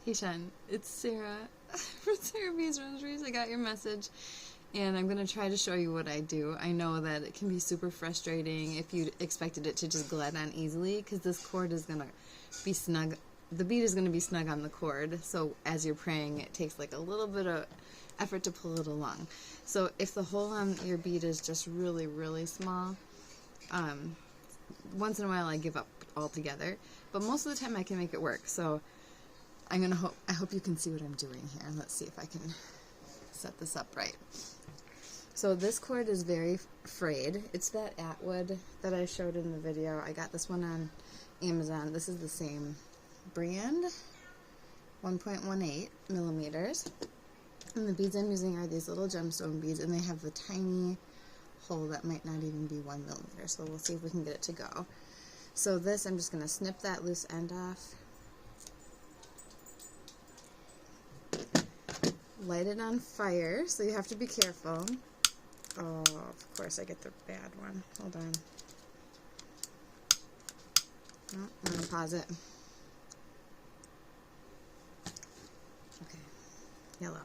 Hey Sean, it's Sarah from Sarah B's Rosaries. I got your message and I'm going to try to show you what I do. I know that it can be super frustrating if you expected it to just glide on easily, because this cord is going to be snug. The bead is going to be snug on the cord, so as you're praying it takes like a little bit of effort to pull it along. So if the hole on your bead is just really, really small, once in a while I give up altogether, but most of the time I can make it work. So I hope you can see what I'm doing here. Let's see if I can set this up right. So this cord is very frayed. It's that Atwood that I showed in the video. I got this one on Amazon. This is the same brand, 1.18 millimeters. And the beads I'm using are these little gemstone beads, and they have a tiny hole that might not even be 1 millimeter. So we'll see if we can get it to go. So this, I'm just going to snip that loose end off. Light it on fire, so you have to be careful. Oh, of course I get the bad one. Hold on. Oh, I'm going to pause it. Okay, yellow.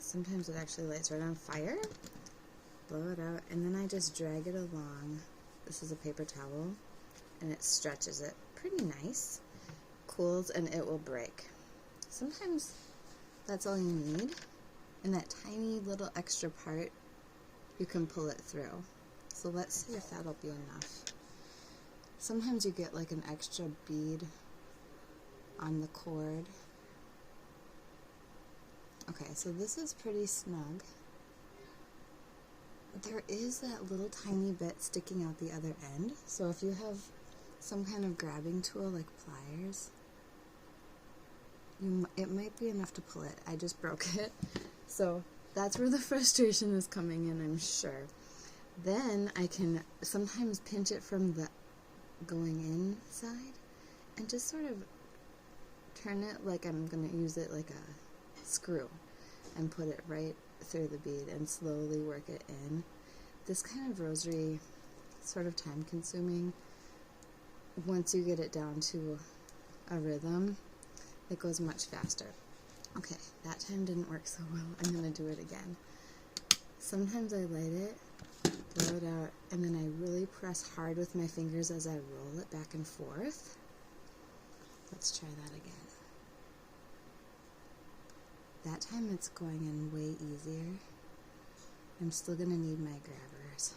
Sometimes it actually lights right on fire. Blow it out, and then I just drag it along. This is a paper towel, and it stretches it pretty nice. Cools, and it will break. Sometimes that's all you need, and that tiny little extra part, you can pull it through. So let's see if that'll be enough. Sometimes you get like an extra bead on the cord. Okay, so this is pretty snug. There is that little tiny bit sticking out the other end, so if you have some kind of grabbing tool like pliers, it might be enough to pull it. I just broke it. So that's where the frustration is coming in, I'm sure. Then I can sometimes pinch it from the going in side and just sort of turn it like I'm going to use it like a screw and put it right through the bead and slowly work it in. This kind of rosary sort of time consuming. Once you get it down to a rhythm, it goes much faster. Okay, that time didn't work so well. I'm going to do it again. Sometimes I light it, blow it out, and then I really press hard with my fingers as I roll it back and forth. Let's try that again. That time it's going in way easier. I'm still going to need my grabbers.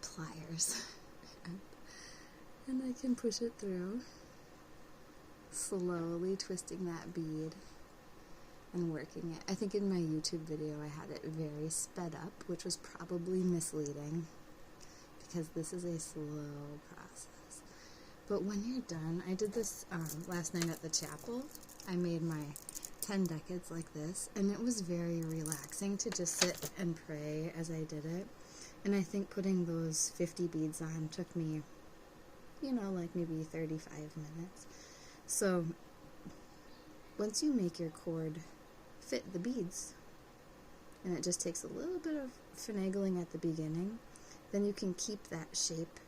Pliers. And I can push it through, slowly twisting that bead and working it. I think in my YouTube video I had it very sped up, which was probably misleading because this is a slow process. But when you're done, I did this last night at the chapel. I made my 10 decades like this, and it was very relaxing to just sit and pray as I did it. And I think putting those 50 beads on took me, like maybe 35 minutes. So once you make your cord fit the beads, and it just takes a little bit of finagling at the beginning, then you can keep that shape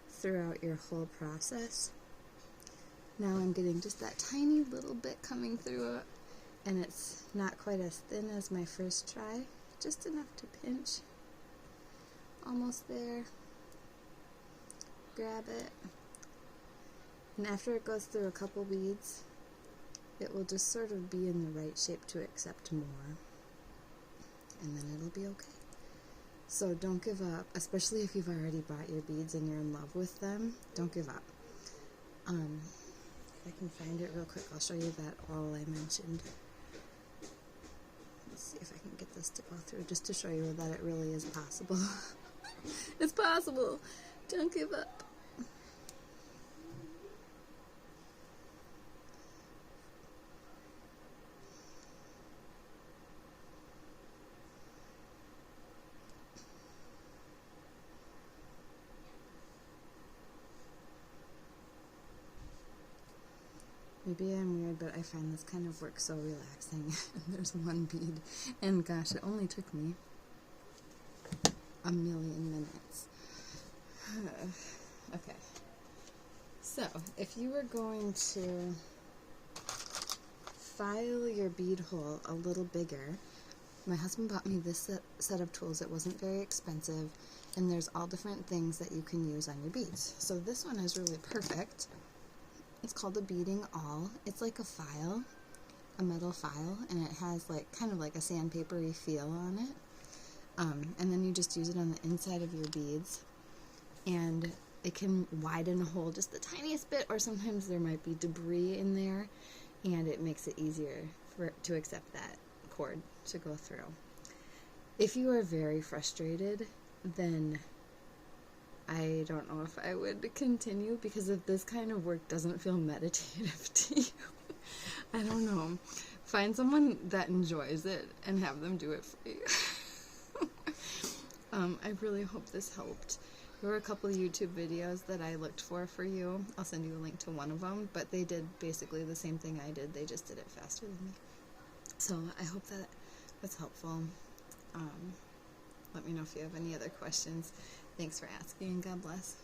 throughout your whole process. Now I'm getting just that tiny little bit coming through it, and it's not quite as thin as my first try, just enough to pinch. Almost there. Grab it. And after it goes through a couple beads, it will just sort of be in the right shape to accept more. And then it'll be okay. So don't give up, especially if you've already bought your beads and you're in love with them. Don't give up. If I can find it real quick, I'll show you that awl I mentioned. Let's see if I can get this to go through, just to show you that it really is possible. It's possible. Don't give up. Maybe I'm weird, but I find this kind of work so relaxing. There's one bead, and gosh, it only took me a million minutes. Okay. So, if you were going to file your bead hole a little bigger, my husband bought me this set of tools. It wasn't very expensive, and there's all different things that you can use on your beads. So this one is really perfect. It's called a beading awl. It's like a file, a metal file, and it has like kind of like a sandpapery feel on it. And then you just use it on the inside of your beads, and it can widen a hole just the tiniest bit, or sometimes there might be debris in there, and it makes it easier to accept that cord to go through. If you are very frustrated, then I don't know if I would continue, because if this kind of work doesn't feel meditative to you, I don't know. Find someone that enjoys it and have them do it for you. I really hope this helped. There were a couple of YouTube videos that I looked for you. I'll send you a link to one of them, but they did basically the same thing I did. They just did it faster than me. So I hope that was helpful. Let me know if you have any other questions. Thanks for asking, and God bless.